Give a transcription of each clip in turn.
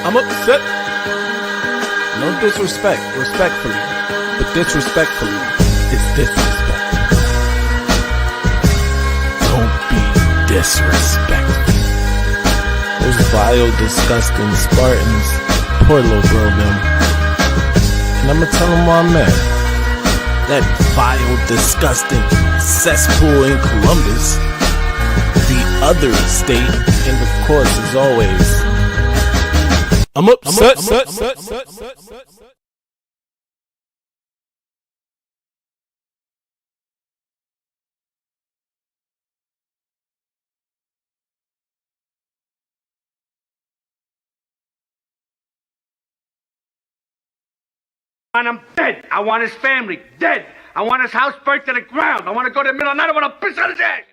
I'm upset. No disrespect, respectfully. But disrespectfully is disrespect. Don't be disrespectful. Those vile, disgusting Spartans. Poor little girl, them. And I'm gonna tell them where I'm at. That vile, disgusting cesspool in Columbus. The other state. And of course, as always, I'm upset. I want him dead. I want his family dead. I want his house burnt to the ground. I want to go to the middle of the night. I want to piss on his head.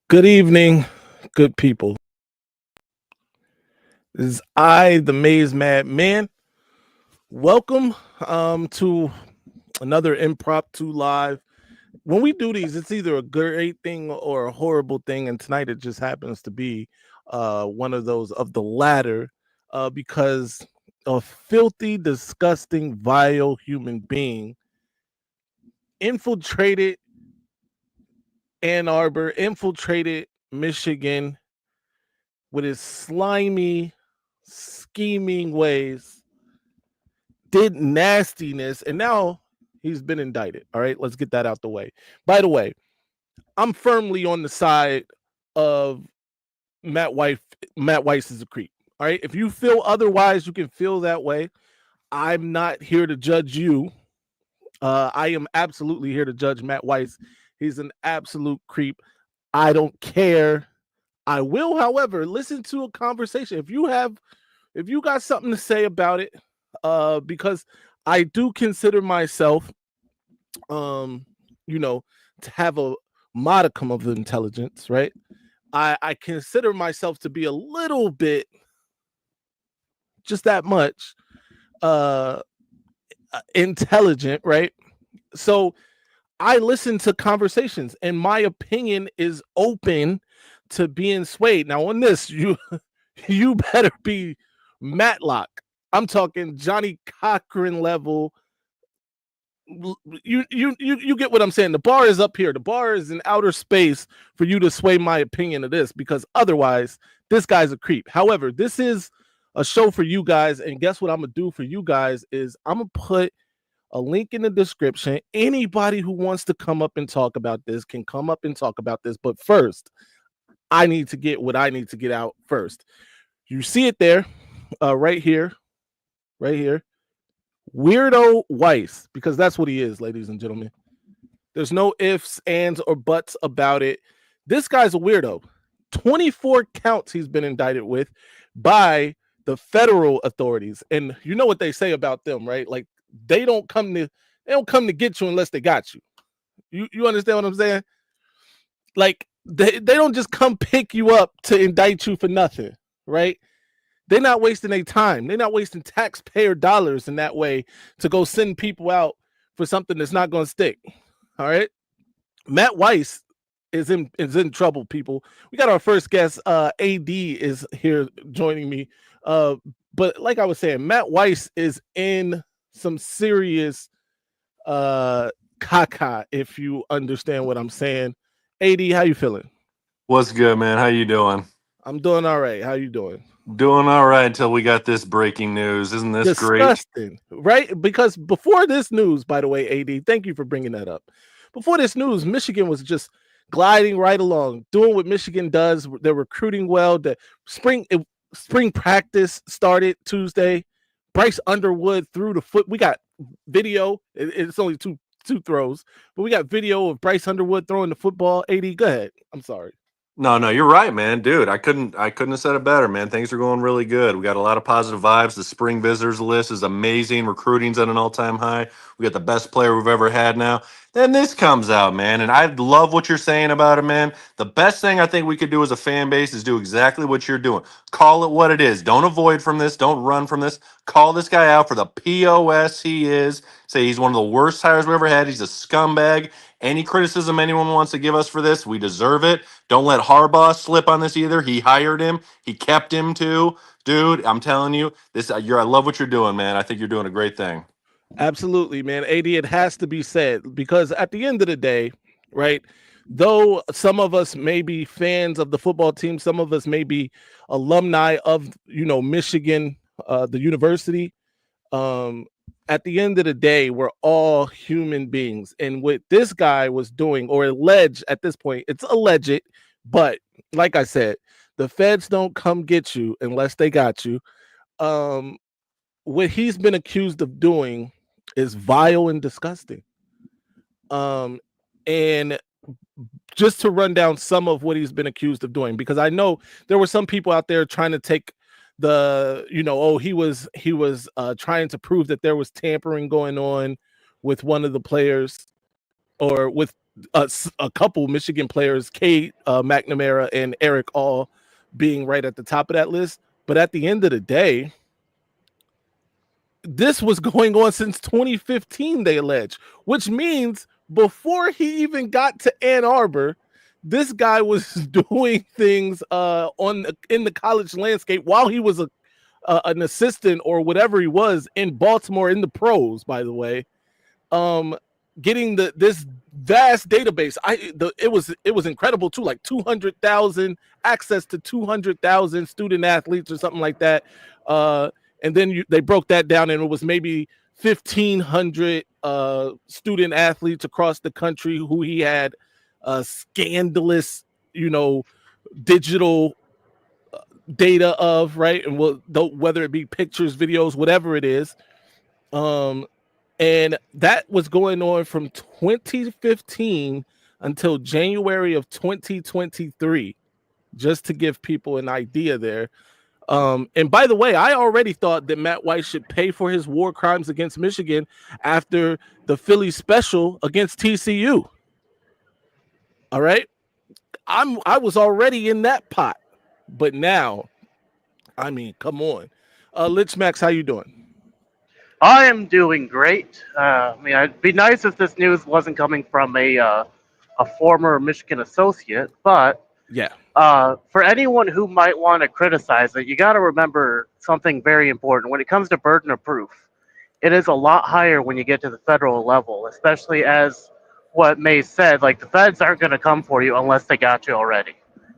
Good evening, good people. This is I, the Maize Mad Man. Welcome to another impromptu live. When we do these, it's either a great thing or a horrible thing, and tonight it just happens to be one of those of the latter, because a filthy, disgusting, vile human being infiltrated Ann Arbor, infiltrated Michigan with his slimy, scheming ways, did nastiness, and now he's been indicted. All right, let's get that out the way. By the way, I'm firmly on the side of Matt Weiss. Matt Weiss is a creep. All right, if you feel otherwise, you can feel that way. I'm not here to judge you. I am absolutely here to judge Matt Weiss. He's an absolute creep. I don't care. I will, however, listen to a conversation. If you got something to say about it, because I do consider myself, to have a modicum of intelligence, right? I consider myself to be a little bit, just that much, intelligent, right? So I listen to conversations, and my opinion is open to being swayed. Now, on this, you better be Matlock. I'm talking Johnny Cochran level. You get what I'm saying. The bar is up here. The bar is in outer space for you to sway my opinion of this, because otherwise, this guy's a creep. However, this is a show for you guys, and guess what I'm gonna do for you guys is I'm gonna put a link in the description. Anybody who wants to come up and talk about this can come up and talk about this. But first, I need to get what I need to get out first. You see it there, right here. WEIRDO Weiss, because that's what he is, ladies and gentlemen. There's no ifs, ands, or buts about it. This guy's a weirdo. 24 counts he's been indicted with by the federal authorities. And you know what they say about them, right? Like, they don't come to get you unless they got you. You understand what I'm saying? Like, they don't just come pick you up to indict you for nothing, right? They're not wasting their time. They're not wasting taxpayer dollars in that way to go send people out for something that's not going to stick. All right. Matt Weiss is in trouble, people. We got our first guest. AD is here joining me. But like I was saying, Matt Weiss is in some serious caca, if you understand what I'm saying. AD, how you feeling? What's good, man? How you doing? I'm doing all right. How you doing? Doing all right until we got this breaking news. Isn't this disgusting, great? Right? Because before this news, by the way, AD, thank you for bringing that up. Before this news, Michigan was just gliding right along, doing what Michigan does. They're recruiting well. The spring practice started Tuesday. Bryce Underwood threw the foot. We got video. It's only two throws, but we got video of Bryce Underwood throwing the football. AD, go ahead. I'm sorry. No, you're right, man. Dude, I couldn't have said it better, man. Things are going really good. We got a lot of positive vibes. The spring visitors list is amazing. Recruiting's at an all-time high. We got the best player we've ever had now. Then this comes out, man, and I love what you're saying about it, man. The best thing I think we could do as a fan base is do exactly what you're doing. Call it what it is. Don't avoid from this. Don't run from this. Call this guy out for the POS he is. Say he's one of the worst hires we ever had. He's a scumbag. Any criticism anyone wants to give us for this, we deserve it. Don't let Harbaugh slip on this either. He hired him. He kept him too. Dude, I'm telling you, this I love what you're doing, man. I think you're doing a great thing. Absolutely, man. AD, it has to be said because at the end of the day, right? Though some of us may be fans of the football team, some of us may be alumni of, Michigan, the university. At the end of the day, we're all human beings. And what this guy was doing, or alleged at this point, it's alleged, but like I said, the feds don't come get you unless they got you. What he's been accused of doing is vile and disgusting. And just to run down some of what he's been accused of doing, because I know there were some people out there trying to take the, he was trying to prove that there was tampering going on with one of the players, or with a couple Michigan players, Kate McNamara and Eric, all being right at the top of that list. But at the end of the day, this was going on since 2015, they allege, which means before he even got to Ann Arbor, this guy was doing things in the college landscape while he was an assistant or whatever he was in Baltimore in the pros, by the way. Getting this vast database, it was incredible too, like 200,000 access to 200,000 student athletes or something like that. And then they broke that down, and it was maybe 1,500 student athletes across the country who he had scandalous, digital data of, right? And whether it be pictures, videos, whatever it is. And that was going on from 2015 until January of 2023, just to give people an idea there. And by the way, I already thought that Matt Weiss should pay for his war crimes against Michigan after the Philly special against TCU. All right. I was already in that pot, but now, I mean, come on. Lich Max, how you doing? I am doing great. It'd be nice if this news wasn't coming from a former Michigan associate, but yeah. For anyone who might want to criticize it, you got to remember something very important. When it comes to burden of proof, it is a lot higher when you get to the federal level, especially as what Maize said, like the feds aren't going to come for you unless they got you already.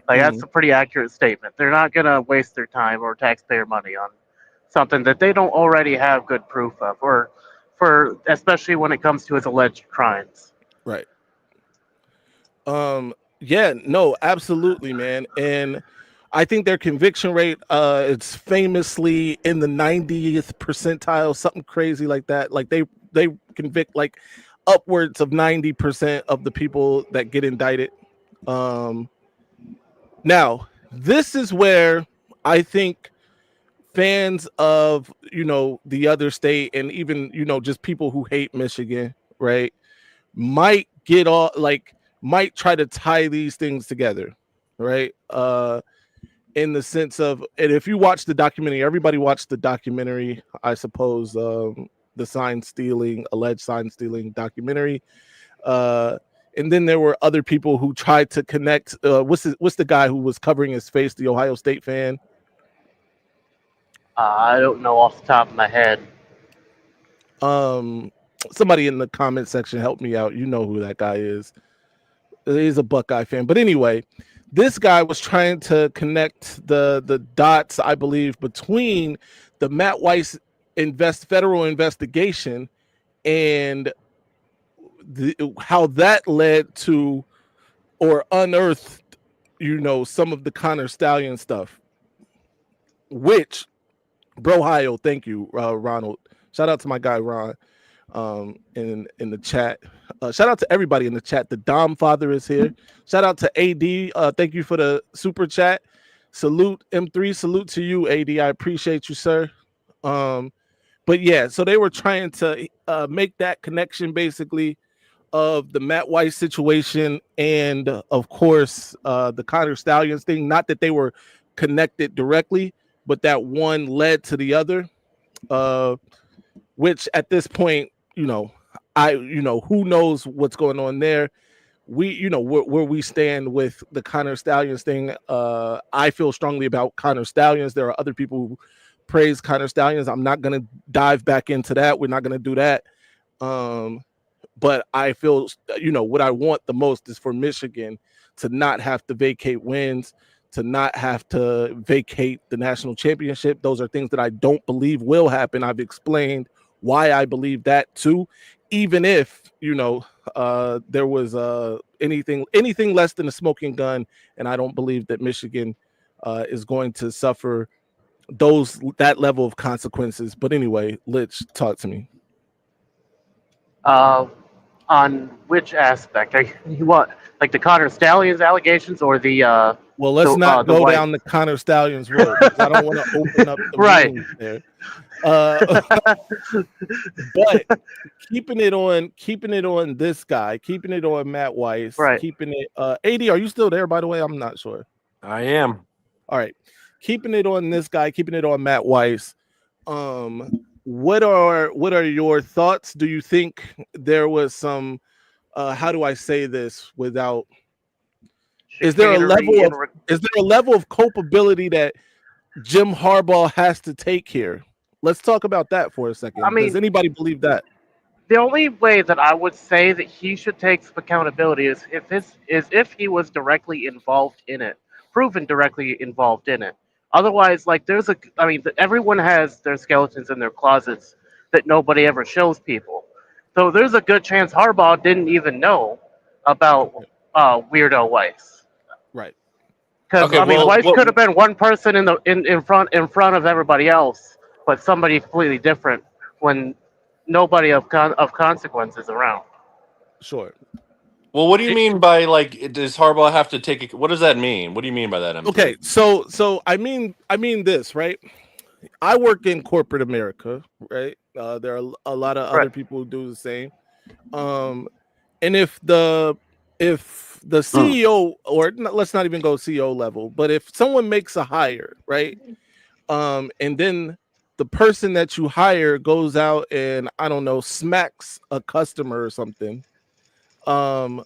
Like that's a pretty accurate statement. They're not going to waste their time or taxpayer money on something that they don't already have good proof of, or especially when it comes to his alleged crimes. Right. Yeah, no, absolutely, man. And I think their conviction rate, it's famously in the 90th percentile, something crazy like that. Like they convict like upwards of 90% of the people that get indicted. Now, this is where I think fans of, the other state, and even, just people who hate Michigan, right, might try to tie these things together, right? In the sense of, and if you watch the documentary, everybody watched the documentary, I suppose, the alleged sign stealing documentary. And then there were other people who tried to connect. What's the guy who was covering his face, the Ohio State fan? I don't know off the top of my head. Somebody in the comment section help me out. You know who that guy is. He's a Buckeye fan. But anyway, this guy was trying to connect the dots, I believe, between the Matt Weiss federal investigation and how that led to or unearthed, some of the Connor Stallion stuff. Which, Brohio, thank you, Ronald. Shout out to my guy Ron. In the chat. Shout out to everybody in the chat. The Dom Father is here. Shout out to AD. Thank you for the super chat. Salute M3. Salute to you, AD. I appreciate you, sir. But yeah, so they were trying to make that connection basically. of the Matt Weiss situation and of course the Connor Stallions thing. Not that they were connected directly, but that one led to the other. Which at this point, who knows what's going on there. Where we stand with the Connor Stallions thing. I feel strongly about Connor Stallions. There are other people who praise Connor Stallions. I'm not going to dive back into that. We're not going to do that. But I feel, what I want the most is for Michigan to not have to vacate wins, to not have to vacate the national championship. Those are things that I don't believe will happen. I've explained why I believe that too, even if, there was anything less than a smoking gun. And I don't believe that Michigan is going to suffer that level of consequences. But anyway, Litch, talk to me. On which aspect? You want like the Connor Stallions allegations or the? Well, let's not go down the Connor Stallions road because I don't want to open up the right there. But keeping it on this guy, keeping it on Matt Weiss, right. keeping it. AD, are you still there? By the way, I'm not sure. I am. All right, keeping it on this guy, keeping it on Matt Weiss. What are your thoughts? Do you think there was some how do I say this without is there a level of culpability that Jim Harbaugh has to take here? Let's talk about that for a second. I mean, does anybody believe that? The only way that I would say that he should take some accountability is if he was directly involved in it, proven directly involved in it. Otherwise, everyone has their skeletons in their closets that nobody ever shows people. So there's a good chance Harbaugh didn't even know about Weirdo Weiss. Right. Because Weiss could have been one person in front of everybody else, but somebody completely different when nobody of consequences around. Sure. Well, what do you mean by does Harbaugh have to take? What does that mean? What do you mean by that? MP? Okay, so I mean this, right? I work in corporate America, right? There are a lot of other people who do the same. And if the CEO, or let's not even go CEO level, but if someone makes a hire, right? And then the person that you hire goes out and I don't know, smacks a customer or something. The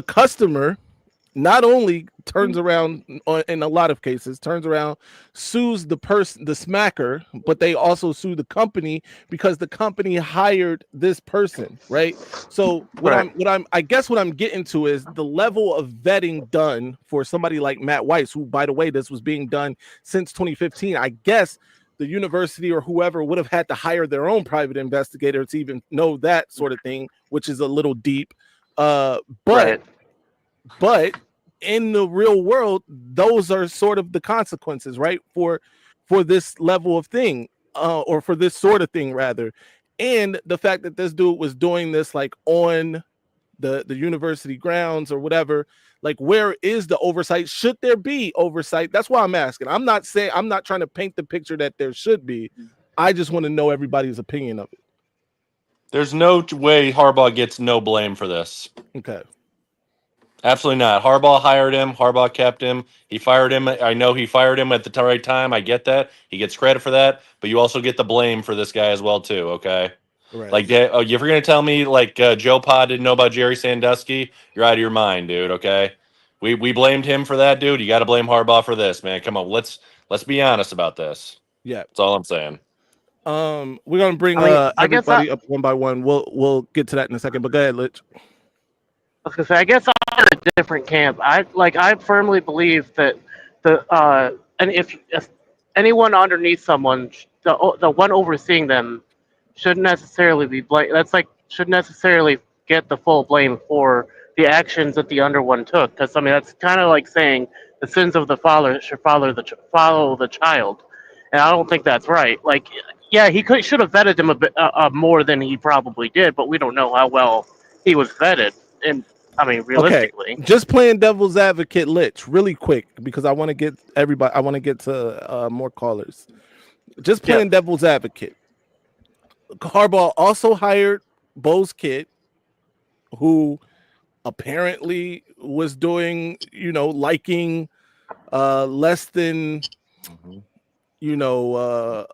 customer not only turns around in a lot of cases, sues the person, the smacker, but they also sue the company because the company hired this person, right? So I guess what I'm getting to is the level of vetting done for somebody like Matt Weiss, who, by the way, this was being done since 2015. I guess the university or whoever would have had to hire their own private investigator to even know that sort of thing, which is a little deep. But in the real world, those are sort of the consequences, right? For this level of thing, or for this sort of thing, rather. And the fact that this dude was doing this on the university grounds or whatever, where is the oversight? Should there be oversight? That's why I'm asking. I'm not trying to paint the picture that there should be. I just want to know everybody's opinion of it. There's no way Harbaugh gets no blame for this. Okay. Absolutely not. Harbaugh hired him. Harbaugh kept him. He fired him. I know he fired him at the right time. I get that. He gets credit for that. But you also get the blame for this guy as well, too, okay? Right. If you're going to tell me, Joe Pa didn't know about Jerry Sandusky, you're out of your mind, dude, okay? We blamed him for that, dude. You got to blame Harbaugh for this, man. Come on, let's be honest about this. Yeah. That's all I'm saying. We're going to bring everybody up one by one. We'll get to that in a second, but go ahead, Litch. I was gonna say, I guess I'm in a different camp. I firmly believe that and if anyone underneath someone, the one overseeing them, shouldn't necessarily be blamed. Shouldn't necessarily get the full blame for the actions that the under one took. Because that's kind of like saying the sins of the father should follow the child, and I don't think that's right. Yeah, he should have vetted him a bit more than he probably did, but we don't know how well he was vetted. And realistically. Okay. Just playing devil's advocate, Litch, really quick, because I want to get everybody. I want to get to more callers. Just playing devil's advocate. Harbaugh also hired Bo's kid, who apparently was doing, liking less than, Mhm.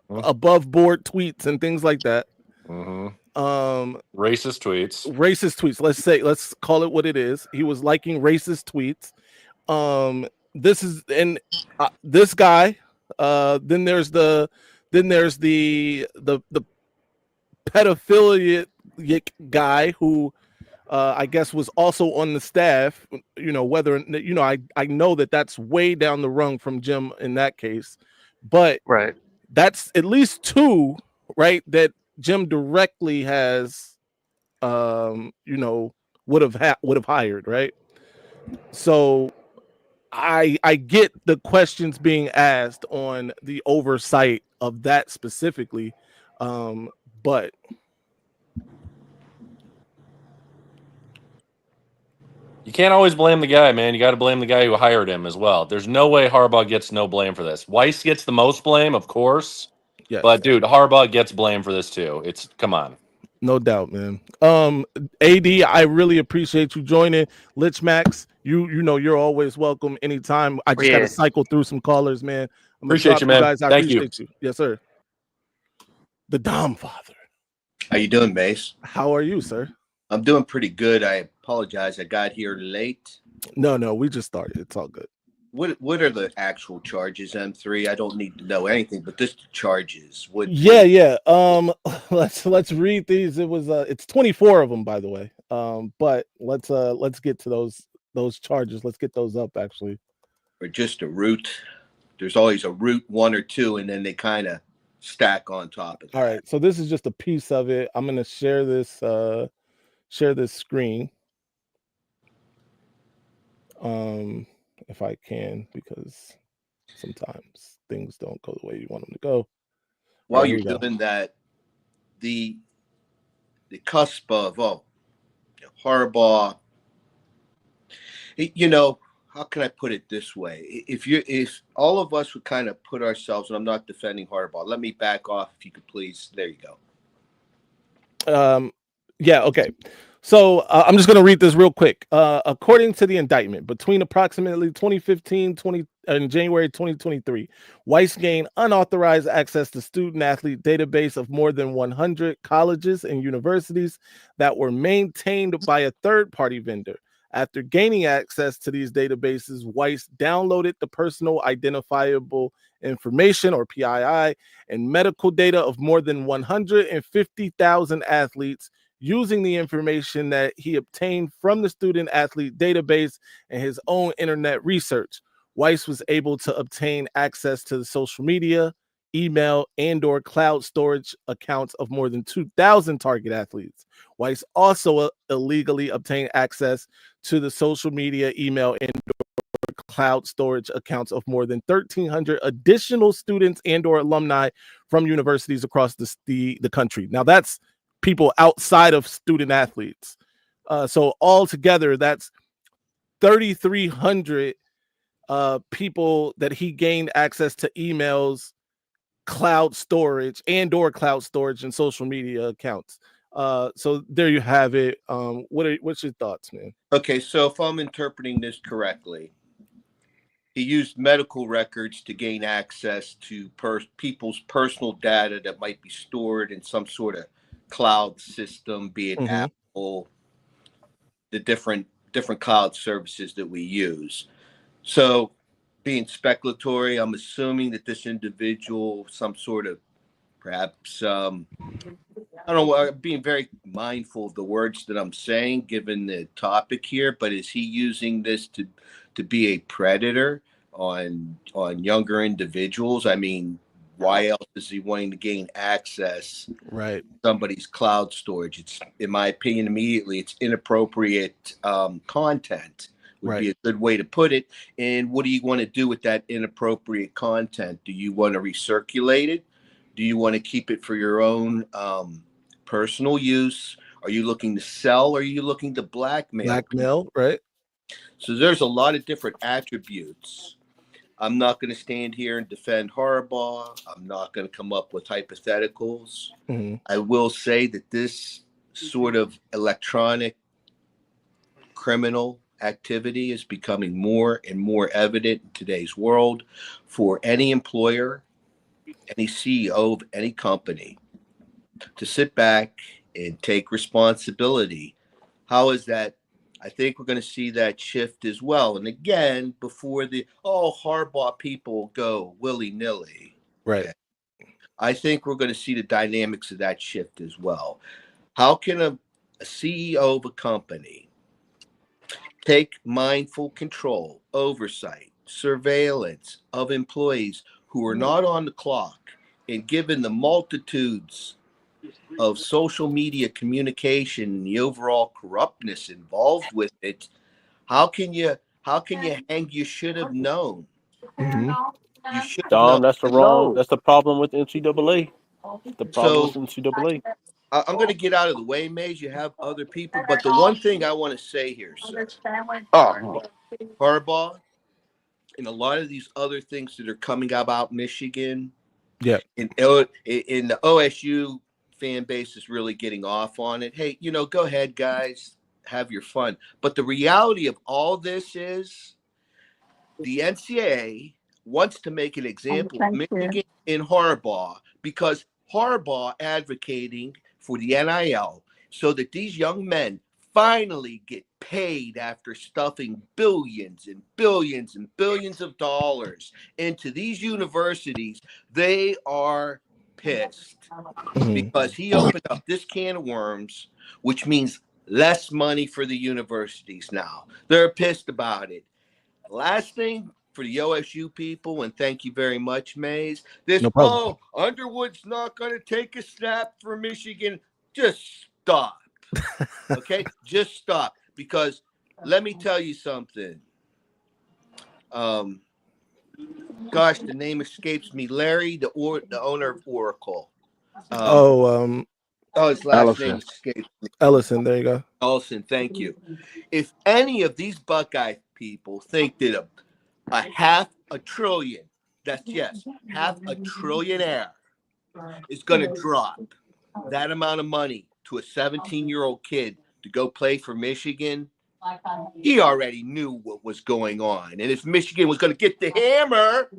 above board tweets and things like that. Mhm. Um, Racist tweets. racist tweets. Let's call it what it is. He was liking racist tweets. This guy. Then there's the pedophilia guy who I guess was also on the staff. I know that that's way down the rung from Jim in that case, but Right. that's at least two, right? That Jim directly has, would have hired, right? So I get the questions being asked on the oversight of that specifically, but You can't always blame the guy, man. You got to blame the guy who hired him as well. There's no way Harbaugh gets no blame for this. Weiss gets the most blame, of course. yes, But dude, Harbaugh gets blame for this too. It's come on. no doubt, man. AD, I really appreciate you joining. Lich Max, you're always welcome anytime. I just got to cycle through some callers, man. I'm gonna Appreciate drop you, man. guys. I Thank you. appreciate you. Yes, sir. The Dom Father. How you doing, Mace? How are you, sir? I'm doing pretty good. I apologize. I got here late. No, we just started. It's all good. What are the actual charges, M3? I don't need to know anything, but this charges. Yeah. Let's read these. It's 24 of them, by the way. But let's get to those charges. Let's get those up actually. Or just a root. There's always a root 1 or 2, and then they kind of stack on top of that. All right. So this is just a piece of it. I'm gonna share this screen. If I can, because sometimes things don't go the way you want them to go. While you're doing that, the cusp of Harbaugh, how can I put it this way? If all of us would kind of put ourselves, and I'm not defending Harbaugh, let me back off if you could please. There you go. Yeah, okay. So I'm just going to read this real quick. According to the indictment, between approximately 2015 and January 2023, Weiss gained unauthorized access to student-athlete database of more than 100 colleges and universities that were maintained by a third-party vendor. After gaining access to these databases, Weiss downloaded the personal identifiable information, or PII, and medical data of more than 150,000 athletes, using the information that he obtained from the student athlete database and his own internet research. Weiss was able to obtain access to the social media, email, and/or cloud storage accounts of more than 2,000 target athletes. Weiss also illegally obtained access to the social media, email, and/or cloud storage accounts of more than 1,300 additional students and/or alumni from universities across the country. Now that's people outside of student athletes. So altogether, that's 3,300 people that he gained access to emails, cloud storage, and/or cloud storage and social media accounts. So there you have it. What's your thoughts, man? Okay, so if I'm interpreting this correctly, he used medical records to gain access to people's personal data that might be stored in some sort of cloud system, be it Apple, the different cloud services that we use. So being speculatory, I'm assuming that this individual, some sort of perhaps, I don't know, being very mindful of the words that I'm saying, given the topic here, but is he using this to be a predator on younger individuals? I mean, why else is he wanting to gain access to somebody's cloud storage? It's, in my opinion, immediately, it's inappropriate content would be a good way to put it. And what do you want to do with that inappropriate content? Do you want to recirculate it? Do you want to keep it for your own personal use? Are you looking to sell? Or are you looking to blackmail? Right. So there's a lot of different attributes. I'm not going to stand here and defend Harbaugh. I'm not going to come up with hypotheticals. I will say that this sort of electronic criminal activity is becoming more and more evident in today's world. For any employer, any CEO of any company to sit back and take responsibility, how is that? I think we're going to see that shift as well. And again, before the Harbaugh people go willy-nilly, Right. okay, I think we're going to see the dynamics of that shift as well. How can a CEO of a company take mindful control, oversight, surveillance of employees who are not on the clock, and given the multitudes of social media communication and the overall corruptness involved with it, how can you hang? You should have known. Mhm. You should have known. Dom, that's the wrong. That's the problem with NCAA. The problem So with NCAA. I'm going to get out of the way, Maze. You have other people, but the one thing I want to say here, sir, Oh, Harbaugh and a lot of these other things that are coming about Michigan, Yeah. in the OSU fan base is really getting off on it. Hey, go ahead, guys, have your fun. But the reality of all this is the NCAA wants to make an example of Michigan and Harbaugh because Harbaugh advocating for the NIL so that these young men finally get paid after stuffing billions and billions and billions of dollars into these universities. They are pissed because he opened up this can of worms, which means less money for the universities now. They're pissed about it. Last thing for the OSU people, and thank you very much, Maze. No problem. Underwood's not going to take a snap for Michigan. Just stop. Okay? Just stop. Because let me tell you something. Gosh, the name escapes me. Larry, the owner of Oracle. His last name escapes me. Ellison. There you go. Ellison, thank you. If any of these Buckeye people think that a half a trillion, half a trillionaire is going to drop that amount of money to a 17-year-old kid to go play for Michigan, he already knew what was going on. And if Michigan was going to get the hammer,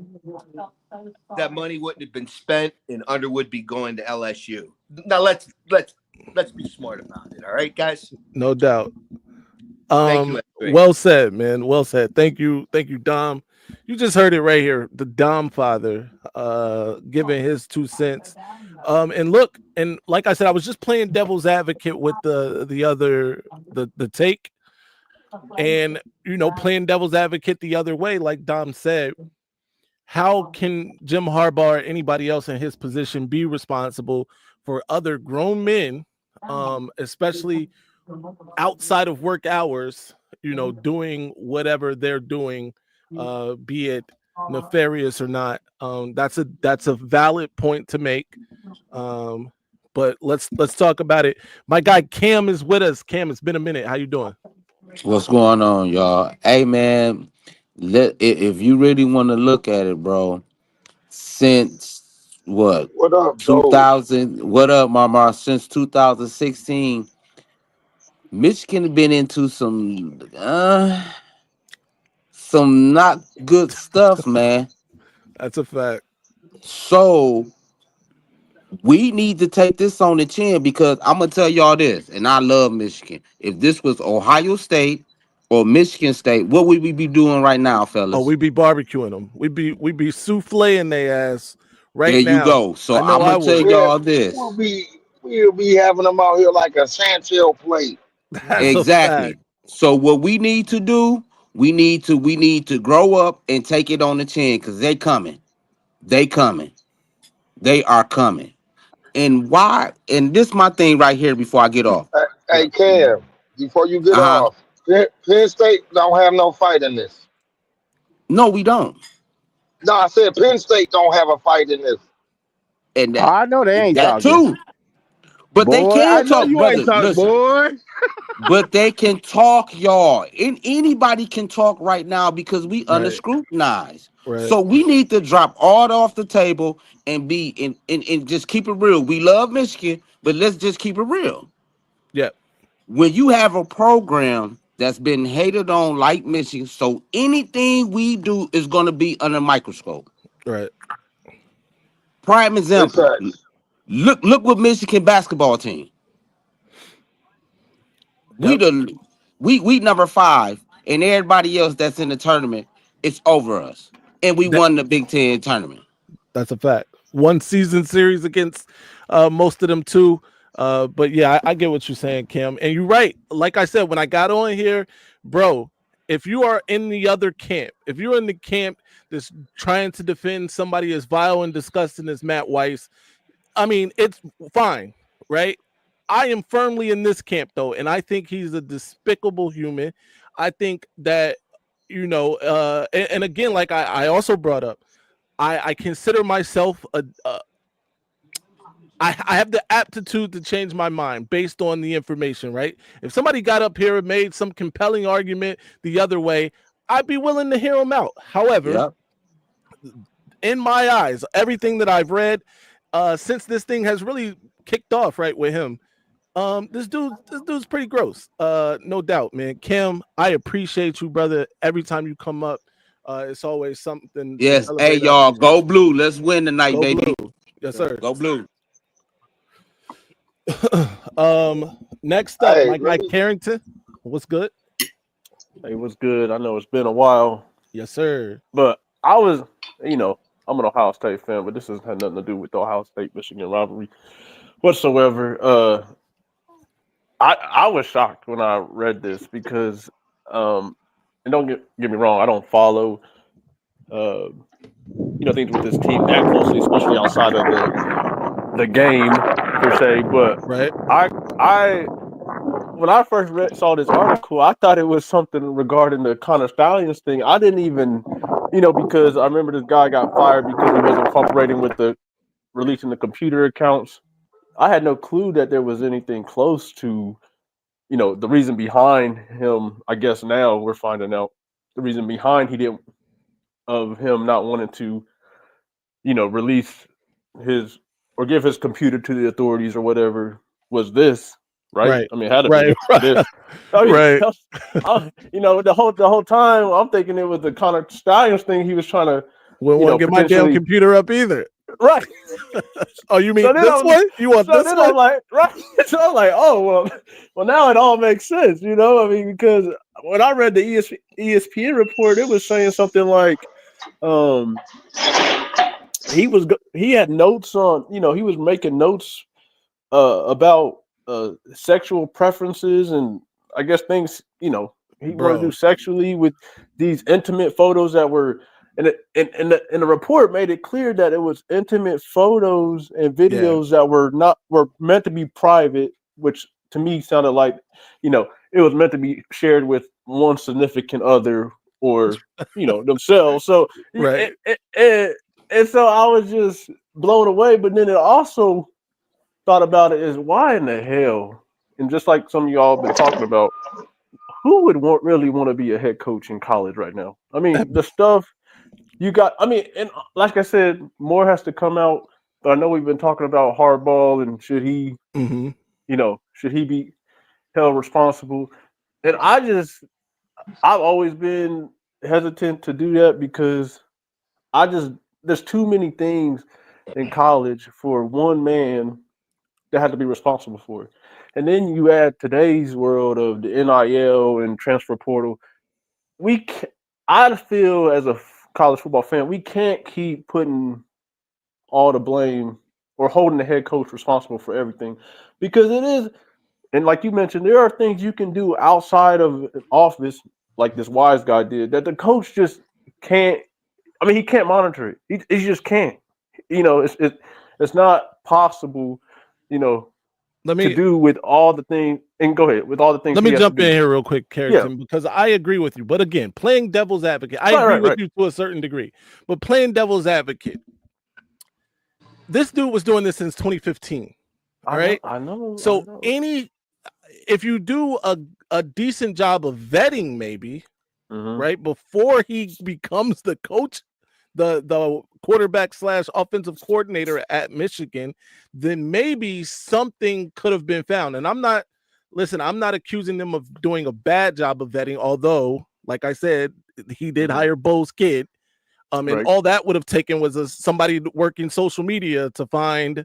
that money wouldn't have been spent and Underwood be going to LSU. Now let's be smart about it. All right, guys? No doubt. Thank you, Larry. Well said, man. Well said. Thank you, Dom. You just heard it right here. The Dom father giving his 2 cents. And look, and like I said, I was just playing devil's advocate with the take, and playing devil's advocate the other way, like Dom said. How can Jim Harbaugh or anybody else in his position be responsible for other grown men, especially outside of work hours, doing whatever they're doing, be it nefarious or not? That's a valid point to make. But let's talk about it. My guy Cam is with us. Cam, it's been a minute. How you doing? What's going on, y'all? Hey, man, if you really want to look at it, bro, since what up, Joe? 2000, what up, mama? Since 2016, Michigan been into some not good stuff, man. That's a fact. So we need to take this on the chin because I'm gonna tell y'all this, and I love Michigan. If this was Ohio State or Michigan State, what would we be doing right now, fellas? Oh, we'd be barbecuing them. We'd be souffleing their ass right there now. You go. So I'm gonna tell y'all this. We'll be having them out here like a Sancho plate. That's exactly. So what we need to do, we need to grow up and take it on the chin because they coming. They coming. They are coming. And why? And this is my thing right here before I get off. Hey, Cam, before you get off, Penn State don't have no fight in this. No, we don't. No, I said Penn State don't have a fight in this. And I know they ain't that talking. too. But boy, they can talk, you brother. Ain't talk, listen. boy. But they can talk, y'all. And anybody can talk right now because we under scrutinized. Right. So we need to drop all off the table and be and just keep it real. We love Michigan, but let's just keep it real. Yeah. When you have a program that's been hated on like Michigan, so anything we do is going to be under a microscope. Right. Prime Big example. facts. Look what Michigan basketball team. Yep. We number 5, and everybody else that's in the tournament, it's over us. And we won the Big Ten tournament. That's a fact. One season series against most of them too. But yeah, I get what you're saying, Kim. And you're right. Like I said, when I got on here, bro, if you are in the other camp, if you're in the camp that's trying to defend somebody as vile and disgusting as Matt Weiss, I mean, it's fine, right? I am firmly in this camp though, and I think he's a despicable human. I think that, and again, like I also brought up, I consider myself I have the aptitude to change my mind based on the information, right? If somebody got up here and made some compelling argument the other way, I'd be willing to hear them out. However, in my eyes, everything that I've read since this thing has really kicked off, right, with him, this dude's pretty gross. No doubt, man. Kim, I appreciate you, brother. Every time you come up, it's always something. Yes. To Hey, celebrate. y'all, go blue. Let's win tonight, Go baby. blue. Yes, sir. Go blue. Next up, Hey, my guy Carrington. What's good? Hey, what's good? I know it's been a while, Yes, sir. but I was, I'm an Ohio State fan, but this has had nothing to do with the Ohio State-Michigan rivalry whatsoever. I was shocked when I read this because, and don't get me wrong, I don't follow, things with this team that closely, especially outside of the game per se. But Right. I when I first saw this article, I thought it was something regarding the Connor Stallions thing. I didn't even, because I remember this guy got fired because he wasn't cooperating with releasing the computer accounts. I had no clue that there was anything close to, the reason behind him. I guess now we're finding out the reason behind him not wanting to, release his or give his computer to the authorities or whatever was this, right? Right. I mean, it had to Right. be this. I mean, Right. the whole time I'm thinking it was the Connor Stallions thing. He was trying to, Wouldn't want to get my damn potentially- computer up either. right. Oh, you mean So then this one? You want So this then one? I'm like, right. So I'm like, oh well, now it all makes sense, I mean, because when I read the ESPN report, it was saying something like, he had notes on, he was making notes about sexual preferences and I guess things, he wanted to do sexually with these intimate photos that were. And the report made it clear that it was intimate photos and videos that were meant to be private, which to me sounded like, it was meant to be shared with one significant other or, themselves. So, Right. and so I was just blown away. But then it also thought about it is why in the hell, and just like some of y'all been talking about, who would really want to be a head coach in college right now? I mean, the stuff. You got, and like I said, more has to come out. But I know we've been talking about hardball and should he, should he be held responsible? And I've always been hesitant to do that because there's too many things in college for one man that had to be responsible for it. And then you add today's world of the NIL and transfer portal. I feel as a college football fan, we can't keep putting all the blame or holding the head coach responsible for everything because it is, and like you mentioned, there are things you can do outside of an office, like this Wise guy did, that the coach just can't. I mean, he can't monitor it. He just can't. It's not possible. To do with all the things, and go ahead with all the things. Let me jump in here real quick, Carrington, because I agree with you. But again, playing devil's advocate, I agree with you to a certain degree. But playing devil's advocate, this dude was doing this since 2015. All right, I know. So if you do a decent job of vetting, maybe right before he becomes the coach, the quarterback / offensive coordinator at Michigan, then maybe something could have been found. And I'm not listen, I'm not accusing them of doing a bad job of vetting, although, like I said, he did hire Bo's kid. And Right. all that would have taken was somebody working social media to find,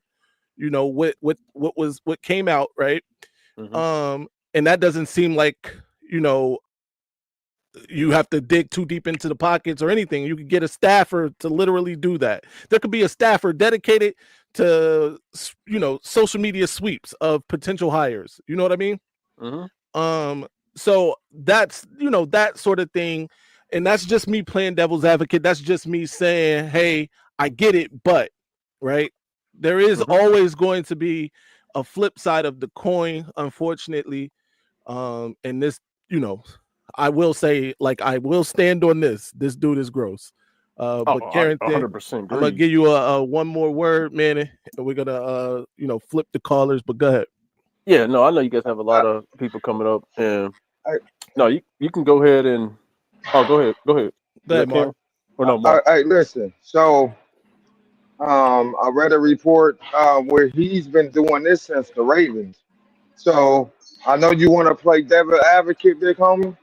you know, what came out, right? Mhm. And that doesn't seem like, you know, you have to dig too deep into the pockets or anything. You could get a staffer to literally do that. There could be a staffer dedicated to, you know, social media sweeps of potential hires. You know what I mean? Mhm. So that's, you know, that sort of thing. And that's just me playing devil's advocate. That's just me saying, hey, I get it, but right. There is always going to be a flip side of the coin, unfortunately. And this, you know, I will say, like, I will stand on this. This dude is gross. But I Carrington, 100% I'm gonna agree. give you a one more word, man, and we're gonna you know, flip the callers. But go ahead. Yeah, no, I know you guys have a lot of people coming up, and I, no, you can go ahead and go ahead. Go Is ahead, that Mark. Cam or no, Mark? listen. So, I read a report where he's been doing this since the Ravens. So I know you want to play devil advocate, big homie,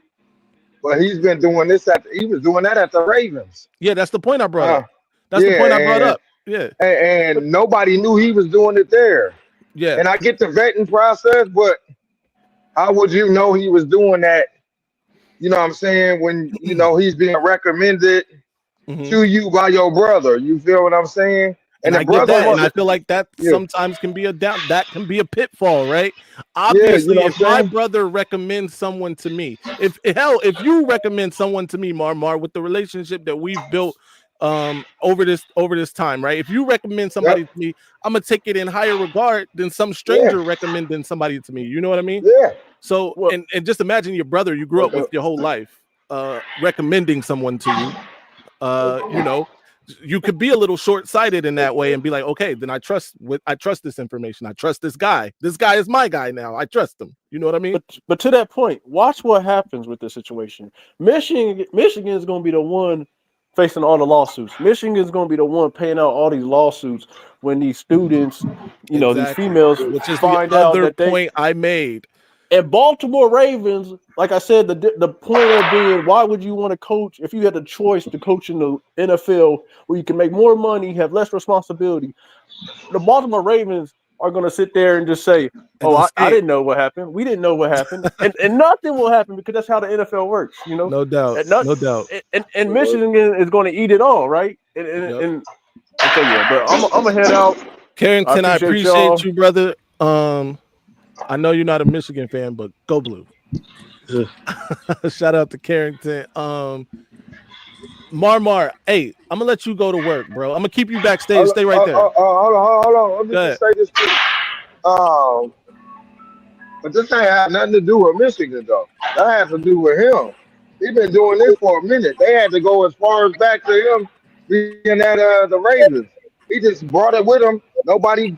but he's been doing this he was doing that at the Ravens. Yeah, that's the point I brought Uh, up. That's the point I brought yeah, up. Yeah. and nobody knew he was doing it there. Yeah. And I get the vetting process, but how would you know he was doing that? You know what I'm saying? When you know he's being recommended Mhm. to you by your brother. You feel what I'm saying? And And the I get brother that, and must, I feel like that yeah, sometimes can be that can be a pitfall, right? yeah. You know Obviously, what if I'm my saying? brother recommends someone to me, if you recommend someone to me, Mar, with the relationship that we've built over this time, right? If you recommend Yep. somebody to me, I'm gonna take it in higher regard than some Yeah. stranger recommending somebody to me. You know what I mean? Yeah. So, Well, and just imagine your brother you grew up with your whole life, recommending someone to you. You know, you could be a little short-sighted in that way and be like, okay, then I trust this information. I trust this guy. This guy is my guy now. I trust him. You know what I mean? but to that point, watch what happens with this situation. Michigan is going to be the one facing all the lawsuits. Michigan is going to be the one paying out all these lawsuits when these students, you know, these Exactly. females Which is the find out other that they point I made. and Baltimore Ravens, like I said, the point of being, why would you want to coach if you had the choice to coach in the NFL where you can make more money, have less responsibility? The Baltimore Ravens are going to sit there and just say, And "Oh, gonna I skate. didn't know what happened. We didn't know what happened," and nothing will happen because that's how the NFL works, you know. No doubt. And not No doubt. and Michigan is going to eat it all, right? Yep. And so yeah, but I'm gonna head out. I Carrington, I appreciate appreciate y'all. you, brother. I know you're not a Michigan fan, but go blue. Shout out to Carrington. Mar, hey, I'm gonna let you go to work, bro. I'm gonna keep you backstage. Stay right there. Hold on. Let me Go just ahead. say this. Um, but this ain't have nothing to do with Michigan though. That has to do with him. He's been doing this for a minute. They had to go as far as back to him being at the Ravens. He just brought it with him. Nobody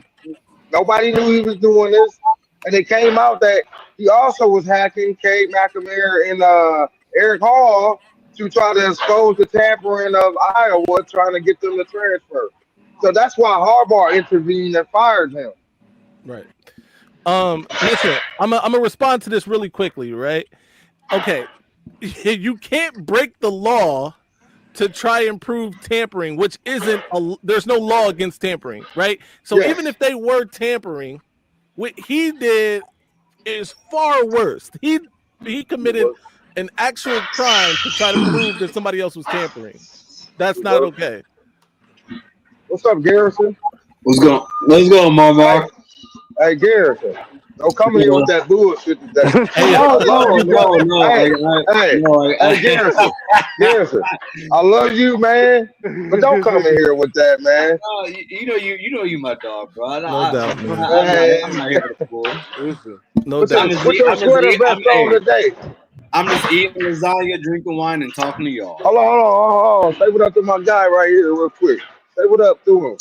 knew he was doing this, and it came out that he also was hacking Cade McNamara and Eric Hall to try to expose the tampering of Iowa, trying to get them to transfer. So that's why Harbaugh intervened and fired him. Right. Listen, I'm gonna respond to this really quickly, right? Okay. You can't break the law to try and prove tampering, which isn't there's no law against tampering, right? So even Yes. if they were tampering, what he did is far worse. He committed an actual crime to try to prove that somebody else was tampering. That's not okay. What's up, Garrison? Let's go, Hey, Mama. hey, Garrison. Don't come here with that bullshit today. Hey, I No, love you, no, brother. no, Hey, hey, no. hey, Garrison. Garrison. I love you, man. But don't come in here with that, man. No, you know you my dog, bro. no doubt, man. Hey, I'm not here for the fool. No put doubt. your sweater vest on today. I'm just eating lasagna, drinking wine, and talking to y'all. Hold on. Say what up to my guy right here, real quick. Say what up to him.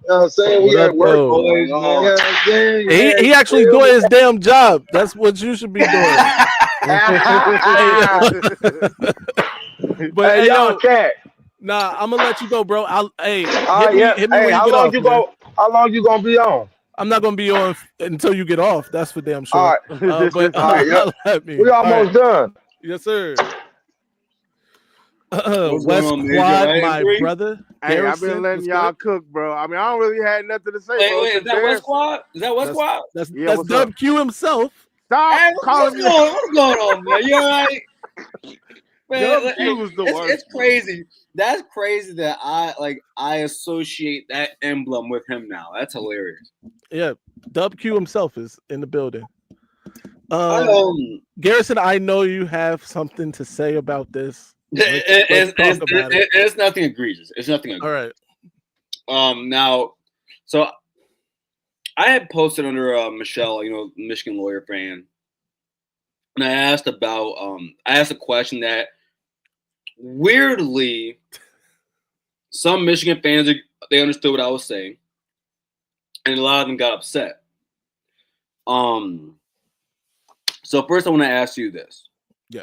You know what I'm saying? What We up, at work. though? Boys, You know man. what I'm saying? Yeah, He you actually feel doing me? his damn job. That's what you should be doing. But Hey, hey, y'all, yo, cat. nah, I'm gonna let you go, bro. All right, yeah. Hit me Hey, when you get off, man. How long you gonna be on? I'm not gonna be on until you get off. That's for damn All sure. right, But all right, yeah. let me. We All right. almost done. Yes, sir. What's going West on, Major? Quad, I my agree. brother. Hey, I've been Garrison, letting what's y'all good? cook, bro. I mean, I don't really have nothing to say, Wait, bro. is that West Comparison. Quad? Is that West That's Quad? Yeah, that's what's Dub up? Q himself. Stop Hey, calling me. what's going on, man? You all right? Man, Dub Q was the it's worst. crazy. That's crazy that I associate that emblem with him now. That's hilarious. Yeah, Dub Q himself is in the building. It, Garrison, I know you have something to say about this. Let's talk about it. It's nothing egregious. It's nothing egregious. All right. Now, so I had posted under Michelle, Michigan lawyer fan, and I asked about I asked a question that weirdly some Michigan fans they understood what I was saying, and a lot of them got upset. So first I want to ask you this. Yeah.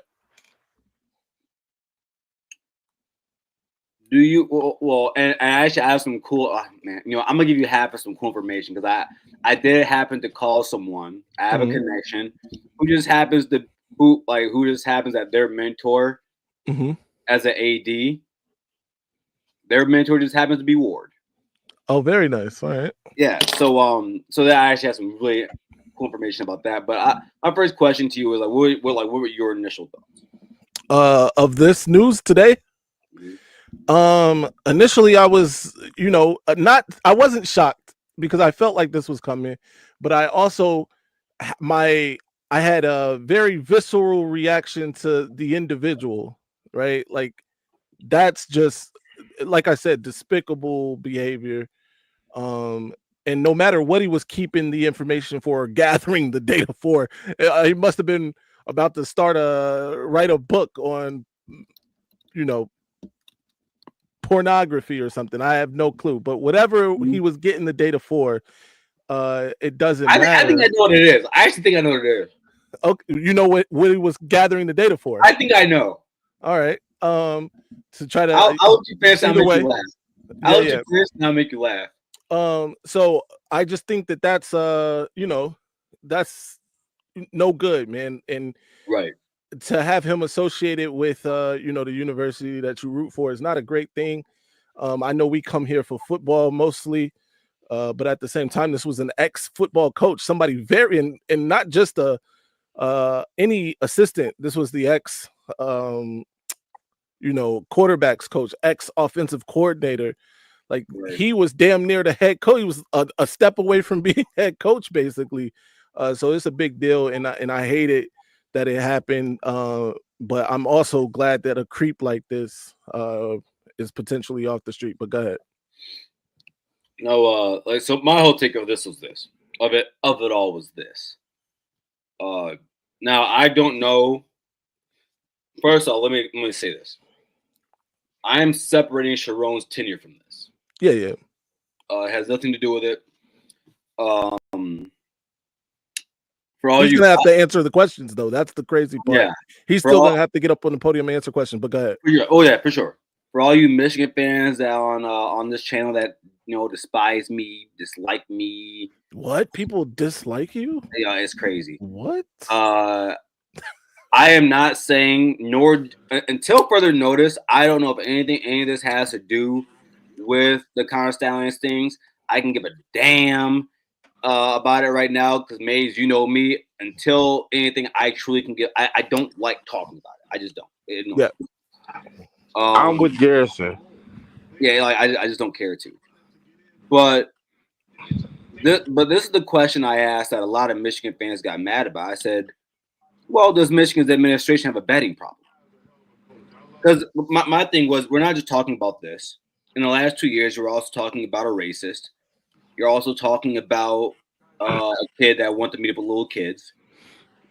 Do you and I actually have some cool man, I'm gonna give you half of some cool information because I did happen to call someone. I have a connection who just happens that their mentor as an AD. Their mentor just happens to be Ward. Oh, very nice. All right. Yeah. So that I actually have some really cool information about that. But my first question to you is what were your initial thoughts? Of this news today? Initially I was, I wasn't shocked because I felt like this was coming, but I also I had a very visceral reaction to the individual, right? Like that's just, like I said, despicable behavior. And no matter what he was keeping the information for or gathering the data for, he must have been about to write a book on, pornography or something. I have no clue, but whatever he was getting the data for, it doesn't matter. I think I know what it is. I actually think I know what it is. Okay, you know what he was gathering the data for? I think I know. All right. To try to I'll let you finish. I'll make you laugh. I'll let you finish and I'll make you laugh. So I just think that's that's no good, man. And right. To have him associated with the university that you root for is not a great thing. I know we come here for football mostly, but at the same time, this was an ex-football coach, somebody very and not just any assistant. This was the ex quarterbacks coach, ex-offensive coordinator. Like he was damn near the head coach. He was a step away from being head coach, basically. So it's a big deal, and I hate it that it happened. But I'm also glad that a creep like this is potentially off the street. But go ahead. No, so my whole take of this was this. Of it all was this. Now I don't know. First of all, let me say this. I am separating Sharon's tenure from this. Yeah. It has nothing to do with it. He's gonna have to answer the questions though. That's the crazy part. Yeah. He's still gonna have to get up on the podium and answer questions. But go ahead. Oh yeah, for sure. For all you Michigan fans that on this channel that despise me, dislike me. What? People dislike you? Yeah, it's crazy. What? I am not saying, nor until further notice, I don't know if any of this has to do with the Connor Stallions things. I can give a damn about it right now because Maize, you know me. Until anything, I truly can give. I don't like talking about it. I just don't. Yeah. I'm with Garrison. Yeah, I just don't care to. But this is the question I asked that a lot of Michigan fans got mad about. I said, well, does Michigan's administration have a betting problem? Because my thing was, we're not just talking about this. In the last 2 years, you're also talking about a racist. You're also talking about a kid that wanted to meet up with little kids.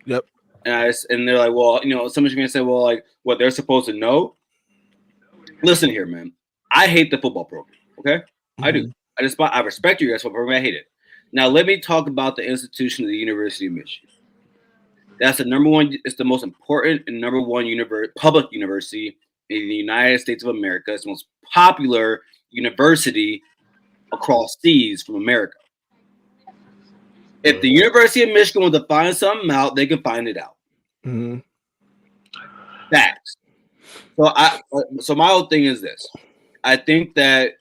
Yep. And they're like, well, some Michigan say, well, like, what they're supposed to know. Listen here, man. I hate the football program. Okay, I do. I respect you guys for the program. I hate it. Now let me talk about the institution of the University of Michigan. That's the number one. It's the most important and number one public university in the United States of America. It's the most popular university across seas from America. If the University of Michigan wants to find something out, they can find it out. Mm-hmm. Facts. So my whole thing is this. I think that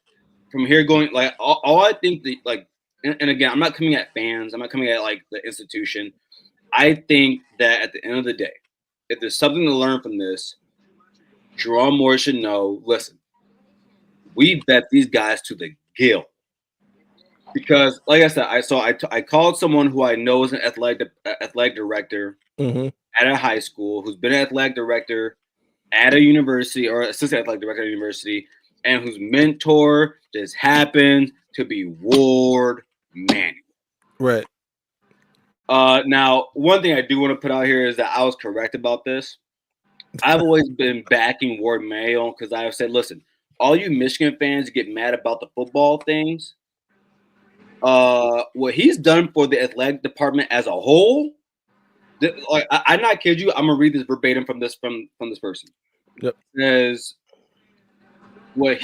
from here going, like, all I think that, like, and again, I'm not coming at fans. I'm not coming at like the institution. I think that at the end of the day, if there's something to learn from this, Jerome Moore should know. Listen, we bet these guys to the gill. Because, like I said, I called someone who I know is an athletic director at a high school, who's been an athletic director at a university or assistant athletic director at a university, and whose mentor just happened to be Ward Manuel. Right. Now, one thing I do want to put out here is that I was correct about this. I've always been backing Ward Manuel because I have said, listen, all you Michigan fans get mad about the football things. What he's done for the athletic department as a whole, like I'm not kidding you. I'm gonna read this verbatim from this person. Yep. Says what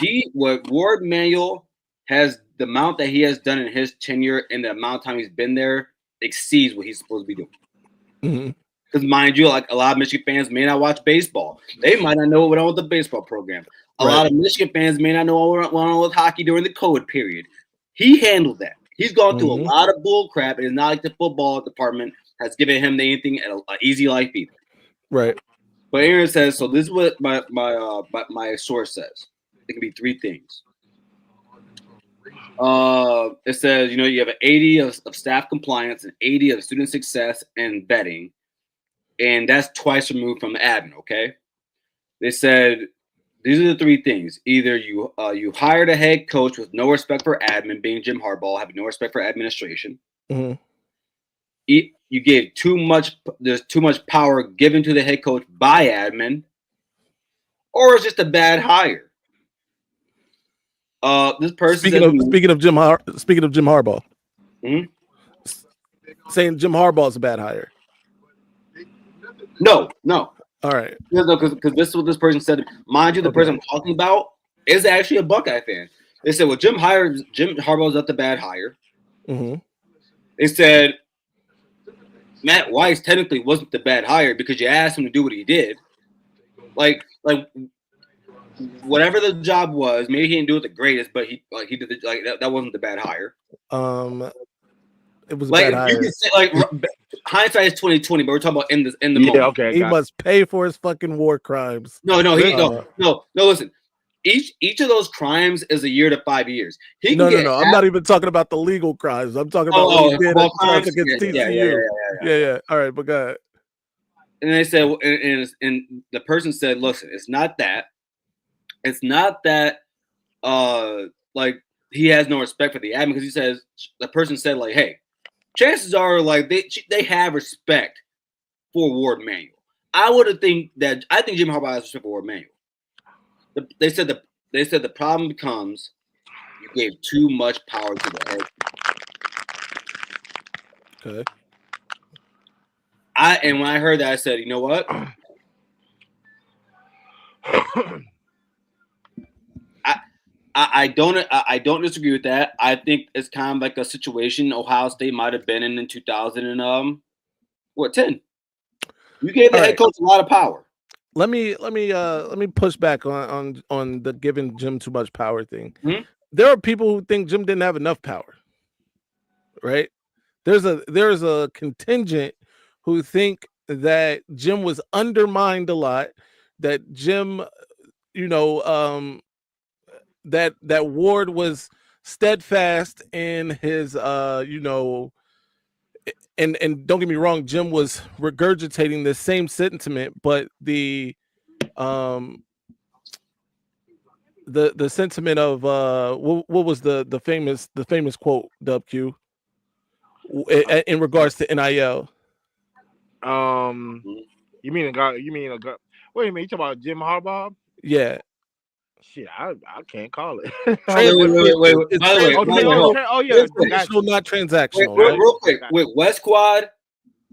Ward Manuel has, the amount that he has done in his tenure and the amount of time he's been there exceeds what he's supposed to be doing. Because mind you, like a lot of Michigan fans may not watch baseball. They might not know what went on with the baseball program. A lot of Michigan fans may not know what went on with hockey during the COVID period. He handled that. He's gone through a lot of bull crap, and it's not like the football department has given him anything an easy life either. Right. But Aaron says, so this is what my source says. It can be three things. It says, you have an 80 of staff compliance and 80 of student success and vetting, and that's twice removed from the admin. Okay, they said these are the three things: either you hired a head coach with no respect for admin, being Jim Harbaugh, having no respect for administration. You gave too much. There's too much power given to the head coach by admin, or it's just a bad hire. This person speaking of Jim Harbaugh, saying Jim Harbaugh is a bad hire. No. All right. Because this is what this person said. Mind you, the person I'm talking about is actually a Buckeye fan. They said, well, Jim Harbaugh's not the bad hire. They said Matt Weiss technically wasn't the bad hire because you asked him to do what he did. Like whatever the job was, maybe he didn't do it the greatest, but he did that wasn't the bad hire. It was a bad hire. You can say, hindsight is 2020, but we're talking about in the moment. Okay. He must pay for his fucking war crimes. No. Listen, each of those crimes is a year to 5 years. No. I'm not even talking about the legal crimes. I'm talking about what he did against TCU. Yeah. All right, but go ahead. And they said, and the person said, listen, it's not that. It's not that, like he has no respect for the admin, because he says the person said, like, hey, chances are like they have respect for Ward Manuel. I think Jim Harbaugh has respect for Ward Manuel. They said the problem becomes you gave too much power to the head. Okay. And when I heard that, I said, you know what? I don't disagree with that. I think it's kind of like a situation Ohio State might have been in 2010. You gave the head coach a lot of power. Let me push back on the giving Jim too much power thing. There are people who think Jim didn't have enough power. Right? There's a contingent who think that Jim was undermined a lot, that Jim, that Ward was steadfast in his and don't get me wrong, Jim was regurgitating the same sentiment, but the sentiment of what was the famous quote, WQ, in regards to NIL? You mean a guy? Wait a minute, you talking about Jim Harbaugh? Yeah. Shit, I can't call it. Wait. By the way, oh yeah, not transactional. Real quick, with West Quad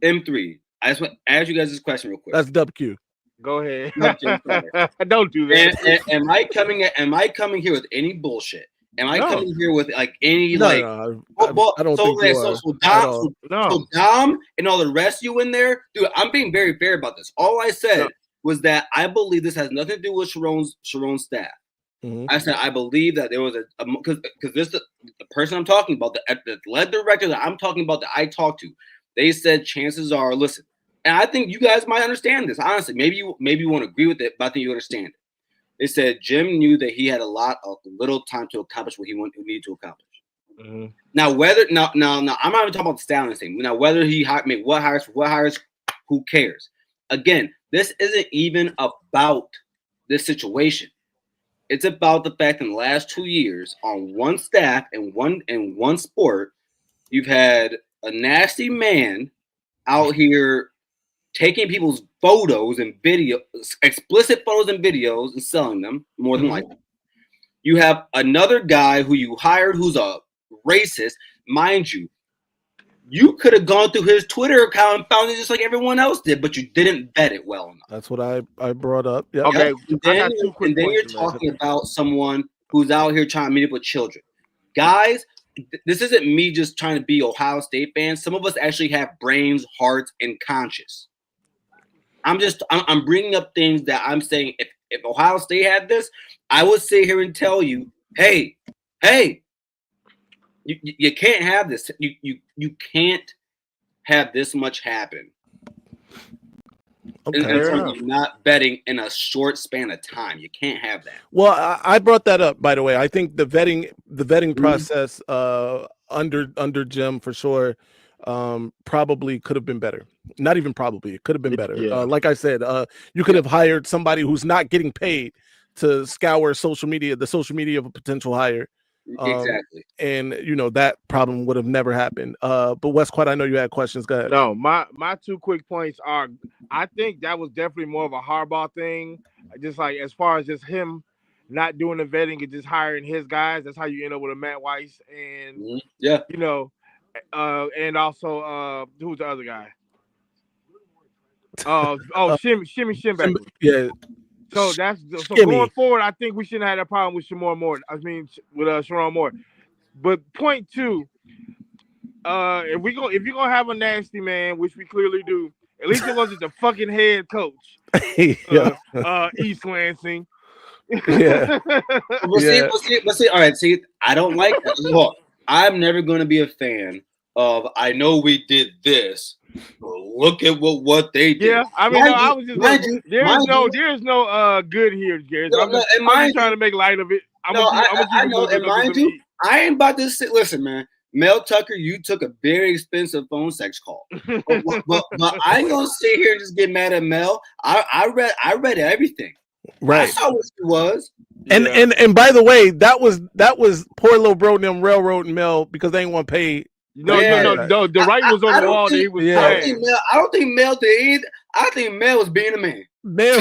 M3, I just want to ask you guys this question real quick. That's WQ. Go ahead. Don't do that. Am I coming here with any bullshit? Am I No. coming here with like any No, like? no, I don't think you are so at Dom, all. No. so Dom and all the rest of you in there, dude. I'm being very fair about this. All I said was that I believe this has nothing to do with Sharon's staff. Mhm. I said I believe that there was because this the person I'm talking about, the lead director that I'm talking about that I talked to, they said chances are, listen, and I think you guys might understand this. Honestly, maybe you won't agree with it, but I think you understand it. They said Jim knew that he had a little time to accomplish what he needed to accomplish. Mm-hmm. Now, whether now I'm not even talking about the stallion thing. Now, whether he made what hires, who cares? Again, this isn't even about this situation. It's about the fact in the last 2 years on one staff and one sport, you've had a nasty man out here taking people's photos and videos, explicit photos and videos, and selling them more than likely. You have another guy who you hired who's a racist, mind you. You could have gone through his Twitter account and found it just like everyone else did, but you didn't vet it well enough. That's what I brought up. Yep. Okay, And I then, got two quick and then you're points to make. talking about someone who's out here trying to meet up with children. Guys, this isn't me just trying to be Ohio State fans. Some of us actually have brains, hearts, and conscience. I'm bringing up things that I'm saying. If Ohio State had this, I would sit here and tell you, hey, you can't have this. You can't have this much happen. Okay. In terms of not betting in a short span of time. You can't have that. Well, I brought that up, by the way. I think the vetting process under Jim for sure probably could have been better. Not even probably, it could have been better. Yeah. Like I said, you could have hired somebody who's not getting paid to scour the social media of a potential hire. Exactly. And that problem would have never happened. But Westquad, I know you had questions. Go ahead. No, my 2 quick points are, I think that was definitely more of a Harbaugh thing. Just like as far as just him not doing the vetting and just hiring his guys. That's how you end up with a Matt Weiss and and also who's the other guy? Shimmy Shimback. Yeah. So going forward, I think we shouldn't have that problem with Sharon Moore. But point 2, if you're gonna have a nasty man, which we clearly do, at least it wasn't the fucking head coach. East Lansing. Yeah. But see, all right, see, I don't like that. Look, I'm never gonna be a fan of I know we did this. Look at what they did. Yeah, I mean, I was just there's no good here, Gary. I'm just trying to make light of it. I ain't about to sit. Listen, man, Mel Tucker, you took a very expensive phone sex call, but I ain't gonna sit here and just get mad at Mel. I read everything. Right. I saw what she was. And by the way, that was poor little bro them railroading Mel because they ain't want to pay. No. The right was on the wall. He was. I don't think Mel did either. I think Mel was being a man. Man,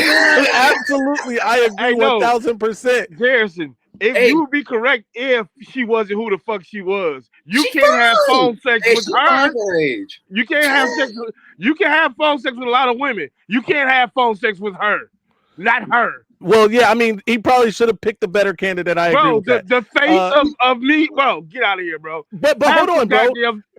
absolutely, I agree 1000%. Garrison, you would be correct if she wasn't who the fuck she was. You can't have phone sex with her. You can't have sex. You can have phone sex with a lot of women. You can't have phone sex with her, not her. Well, yeah, I mean, he probably should have picked the better candidate. I agree with that. The face of me, bro. Get out of here, bro. But hold on, bro.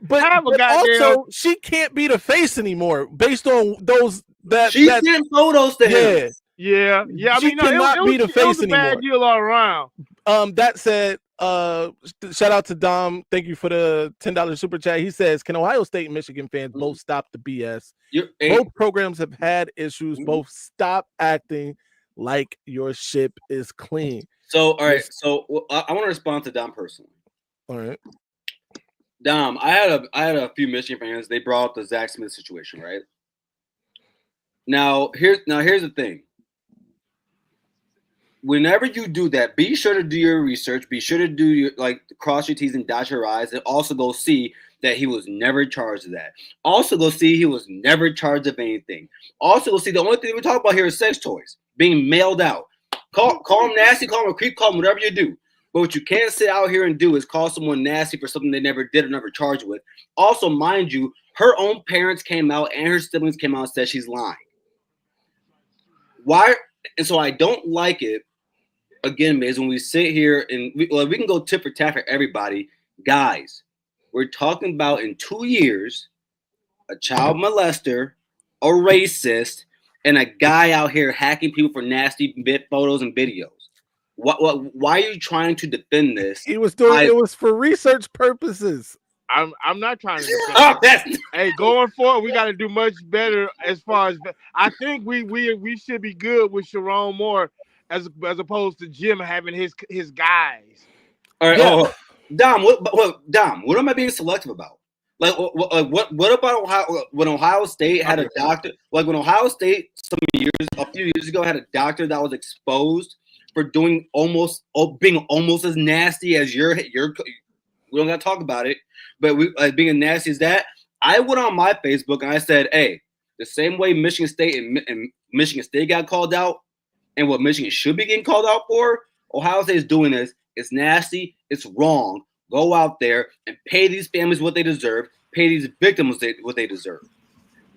But also, she can't be the face anymore based on those that she sent photos to him. Yeah. I mean, cannot be the face it was a anymore. bad deal all around. That said, shout out to Dom. Thank you for the $10 super chat. He says, "Can Ohio State and Michigan fans both stop the BS? Both programs have had issues. Both stop acting like your ship is clean." So, all right. So, I want to respond to Dom personally. All right, Dom. I had a few Michigan fans. They brought up the Zach Smith situation, right? Now here's the thing. Whenever you do that, be sure to do your research. Be sure to do your cross your T's and dot your I's, and also go see that he was never charged of that. Also go see he was never charged of anything. Also go see the only thing we talk about here is sex toys being mailed out. Call him nasty, call him a creep, call him whatever you do. But what you can't sit out here and do is call someone nasty for something they never did or never charged with. Also, mind you, her own parents came out and her siblings came out and said she's lying. Why? And so I don't like it again, Maize, when we sit here and we can go tit for tat for everybody, guys. We're talking about in 2 years, a child molester, a racist, and a guy out here hacking people for nasty photos and videos. Why are you trying to defend this? He was doing it was for research purposes. I'm not trying to defend. Hey, going forward, we got to do much better as far as I think we should be good with Sharon Moore as opposed to Jim having his guys. All right, yeah. Dom, what am I being selective about? Like what about Ohio, when Ohio State had a doctor? Like when Ohio State a few years ago had a doctor that was exposed for doing being almost as nasty as your. We don't got to talk about it, but being as nasty as that. I went on my Facebook and I said, "Hey, the same way Michigan State and Michigan State got called out, and what Michigan should be getting called out for, Ohio State is doing this. It's nasty. It's wrong. Go out there and pay these families what they deserve. Pay these victims what they deserve."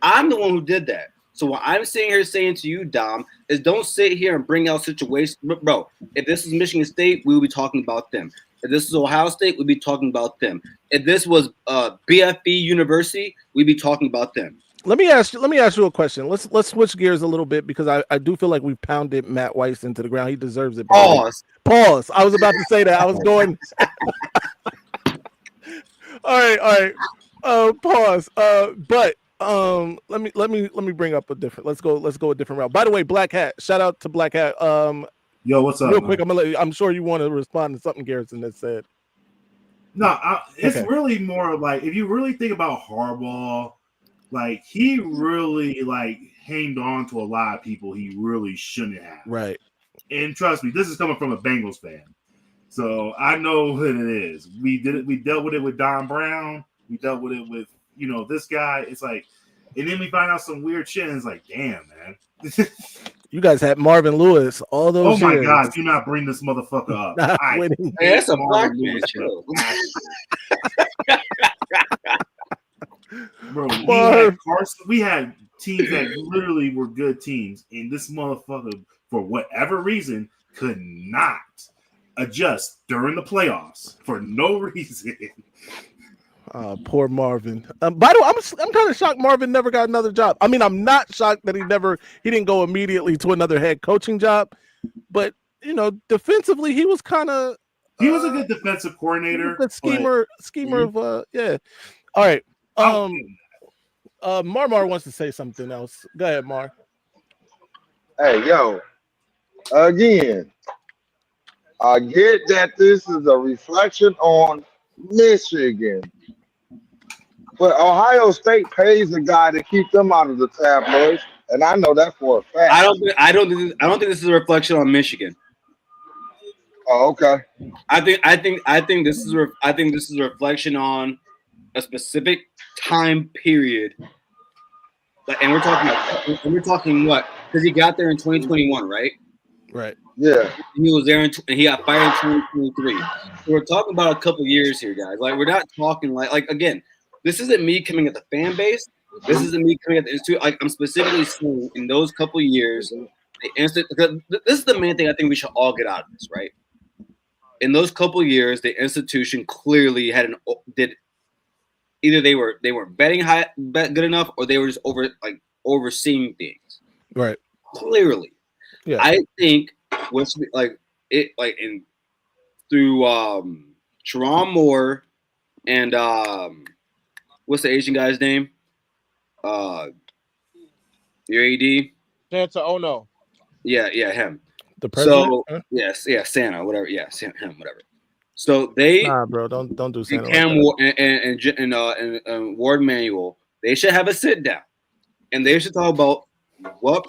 I'm the one who did that. So what I'm sitting here saying to you, Dom, is don't sit here and bring out situations. Bro, if this is Michigan State, we would be talking about them. If this is Ohio State, we'd be talking about them. If this was BFE University, we'd be talking about them. Let me ask you a question. Let's switch gears a little bit because I do feel like we pounded Matt Weiss into the ground. He deserves it. Pause. I was about to say that. I was going. All right. Pause. But let me bring up a different. Let's go a different route. By the way, Black Hat. Shout out to Black Hat. Yo, what's up? Real quick, I'm sure you want to respond to something Garrison that said. No, it's really more like if you really think about Harbaugh, like he really hanged on to a lot of people he really shouldn't have. Right. And trust me, this is coming from a Bengals fan, so I know what it is. We did it. We dealt with it with Don Brown. We dealt with it with this guy. It's like, and then we find out some weird shit. And it's like, damn, man. You guys had Marvin Lewis all those years. Oh my God, do not bring this motherfucker up. Hey, that's a black man show. Bro, we had teams that literally were good teams, and this motherfucker, for whatever reason, could not adjust during the playoffs for no reason. Poor Marvin. By the way, I'm kind of shocked Marvin never got another job. I mean, I'm not shocked that he didn't go immediately to another head coaching job, but defensively he was kind of he was a good defensive coordinator, good schemer of yeah. All right. Mar wants to say something else. Go ahead, Mar. Hey, yo. Again, I get that this is a reflection on Michigan. But Ohio State pays the guy to keep them out of the tabloids, and I know that for a fact. I don't think this is a reflection on Michigan. Oh, okay. I think this is a reflection on a specific time period. And we're talking what? Because he got there in 2021, right? Right. Yeah. He was there and he got fired in 2023. So we're talking about a couple years here, guys. Like we're not talking like again. This isn't me coming at the fan base. This isn't me coming at the institute. Like I'm specifically saying in those couple years, this is the main thing I think we should all get out of this, right? In those couple years, the institution clearly either they weren't betting good enough, or they were just overseeing things. Right. Clearly, yeah. I think what's through Sharon Moore and what's the Asian guy's name? Your AD? Santa Ono. Yeah, him. The president? So yes, Santa, whatever. Yeah, him, whatever. So they bro, don't do Santa. Cam and Ward Manuel, they should have a sit down, and they should talk about what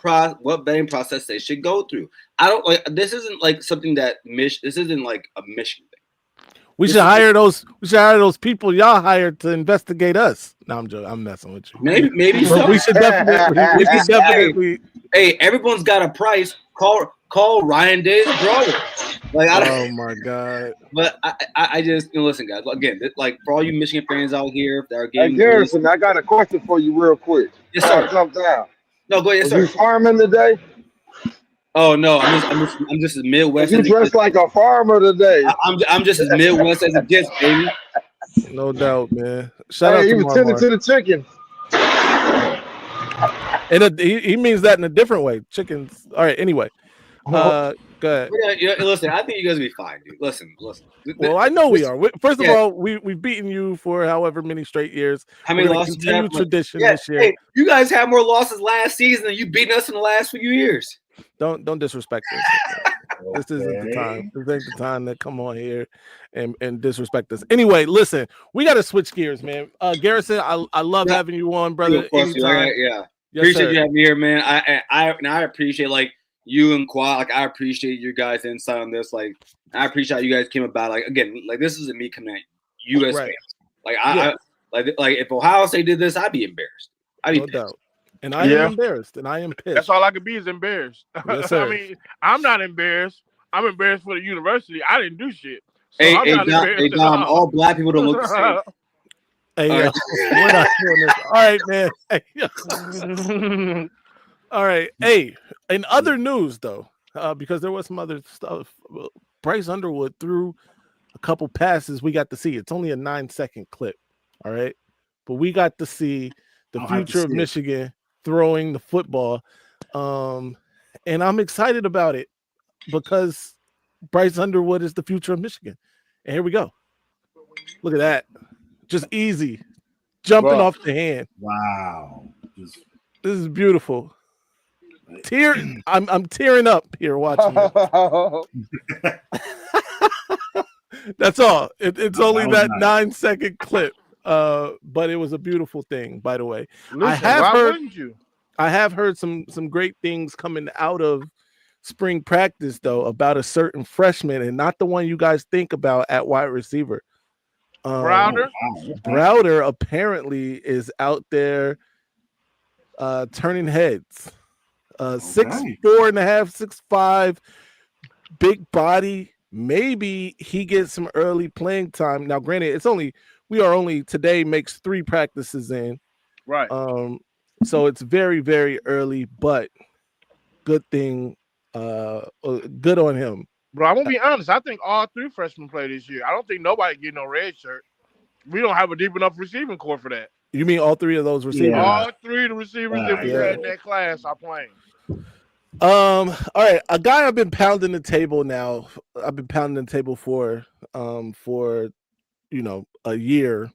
betting process they should go through. I don't like this. Isn't like something that this isn't like a Michigan thing. We should hire those people y'all hired to investigate us. No, I'm joking. I'm messing with you. Maybe so. We should definitely. Hey, everyone's got a price. Call Ryan Day's brother. Like, oh my God! But I just listen, guys. Again, like for all you Michigan fans out here that are getting. Hey, Garrison, I got a question for you, real quick. Yes, sir. Jump down. No, go ahead, Was sir. you farming today? Oh no, I'm just as Midwest. You As it dressed gets. like a farmer today. I'm just as Midwest as it gets, baby. No doubt, man. Shout Hey, out he to was tending Marmar. to the chicken. And he means that in a different way. Chickens. All right. Anyway, go ahead. Listen, I think you guys will be fine, dude. Listen. Well, I know we are. First of all, we've beaten you for however many straight years. How many We're gonna losses do you continue have? tradition this year. Hey, you guys had more losses last season than you beating us in the last few years. Don't disrespect us. This isn't the time. This ain't the time to come on here and disrespect us. Anyway, listen, we got to switch gears, man. Garrison, I love having you on, brother. Anytime. Yeah. Yes, Appreciate sir. you having me here, man. I appreciate like you and Quad. Like I appreciate your guys' insight on this. Like I appreciate how you guys came about. Like again, like this isn't me coming at U.S. fans. Like I like if Ohio State did this, I'd be embarrassed. I'd be no pissed. doubt. And I am embarrassed, and I am pissed. That's all I could be is embarrassed. Yes, sir. I mean, I'm not embarrassed. I'm embarrassed for the university. I didn't do shit. So Hey, I'm not embarrassed. all black people don't look the same. Hey, we're not doing this. All right, man. All right. Hey, in other news, though, because there was some other stuff, Bryce Underwood threw a couple passes we got to see. It's only a 9-second clip. All right. But we got to see the future of Michigan throwing the football. And I'm excited about it because Bryce Underwood is the future of Michigan. And here we go. Look at that. Just easy. Jumping off the hand. Wow. This is beautiful. I'm tearing up here watching it. That's all. It's only that 9-second clip. But it was a beautiful thing, by the way. Listen, I have heard some great things coming out of spring practice, though, about a certain freshman, and not the one you guys think about at wide receiver. Browder? Browder apparently is out there turning heads. 6'4.5", 6'5", big body. Maybe he gets some early playing time. Now, granted, we are only today makes 3 practices in. Right. So it's very, very early, but good thing. Good on him. Bro, I'm gonna be honest. I think all 3 freshmen play this year. I don't think nobody get no red shirt. We don't have a deep enough receiving core for that. You mean all 3 of those receivers? Yeah. All 3 of the receivers that we had in that class are playing. All right. A guy I've been pounding the table now. I've been pounding the table for a year.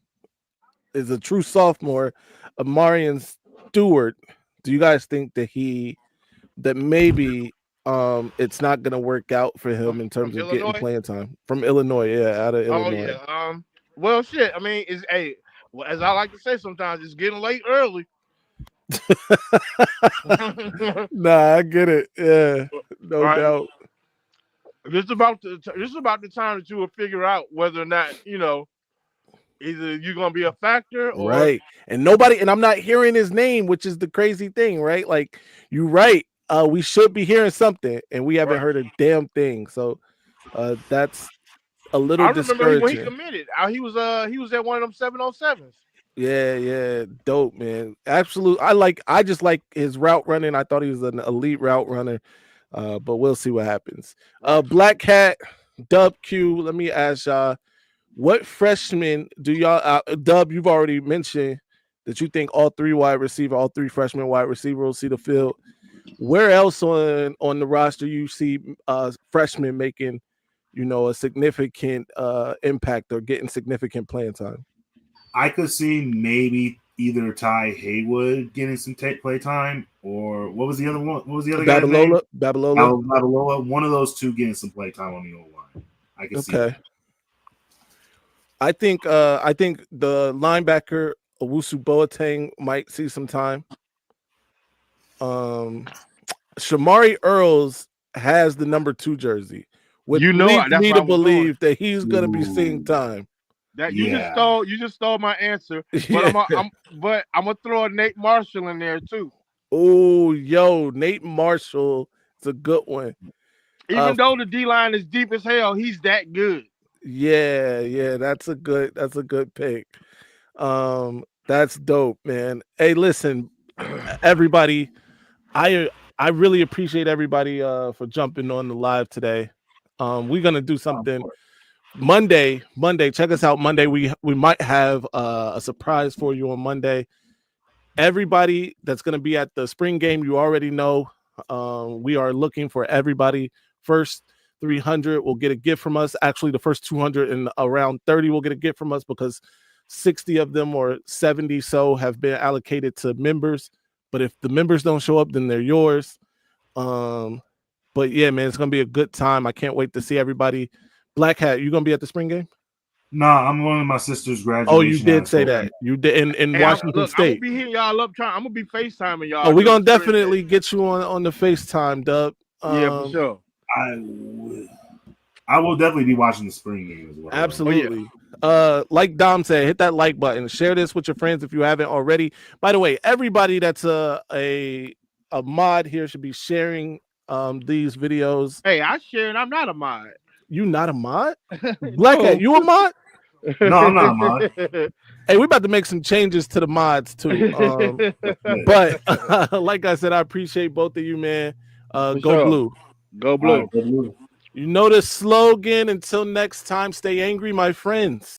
Is a true sophomore, Amarian Stewart. Do you guys think that maybe it's not going to work out for him in terms of getting playing time from Illinois? Yeah, out of Illinois. Oh yeah. Well, shit. I mean, as I like to say sometimes, it's getting late early. Nah, I get it. Yeah, no doubt. This is about the time that you will figure out whether or not either you're gonna be a factor or right. And I'm not hearing his name, which is the crazy thing, right? Like you're right. We should be hearing something, and we haven't heard a damn thing. So that's a little discouraging. When he committed. He was at one of them 707s. Yeah, dope, man. Absolute. I just like his route running. I thought he was an elite route runner. But we'll see what happens. Black Cat, Dub Q. Let me ask y'all, what freshmen do y'all Dub, you've already mentioned that you think all 3 freshmen wide receiver will see the field. Where else on the roster you see freshmen making, a significant impact or getting significant playing time? I could see maybe either Ty Haywood getting some play time, or what was the other one? What was the other guy's name? Babalola. One of those 2 getting some play time on the O-line. I can see that. I think the linebacker Owusu Boateng might see some time. Shamari Earls has the number 2 jersey, which leads me to believe that he's going to be seeing time. That you just stole my answer, but I'm gonna throw a Nate Marshall in there too. Oh, Nate Marshall, it's a good one. Even though the D line is deep as hell, he's that good. Yeah, that's a good pick. That's dope, man. Hey, listen, everybody, I I really appreciate everybody for jumping on the live today. We're gonna do something Monday. Check us out Monday. We might have a surprise for you on Monday. Everybody that's gonna be at the spring game, you already know. We are looking for everybody. First 300 will get a gift from us. Actually, the first 200 and around 30 will get a gift from us because 60 of them or 70 so have been allocated to members. But if the members don't show up, then they're yours. But yeah, man, it's gonna be a good time. I can't wait to see everybody. Black Hat, you gonna be at the spring game? Nah, I'm going to my sister's graduation. Oh, you did say that. You did in Washington State. I'm gonna be hitting y'all up. I'm gonna be FaceTiming y'all. Oh, we're gonna definitely get you on the FaceTime, Dub. Yeah, for sure. I will definitely be watching the spring game as well. Absolutely. Like Dom said, hit that like button. Share this with your friends if you haven't already. By the way, everybody that's a mod here should be sharing these videos. Hey, I share and I'm not a mod. You not a mod? Black Hat, you a mod? No, I'm not a mod. Hey, we about to make some changes to the mods too. But like I said, I appreciate both of you, man. Go sure. Blue. Go Blue. You know the slogan. Until next time, stay angry, my friends.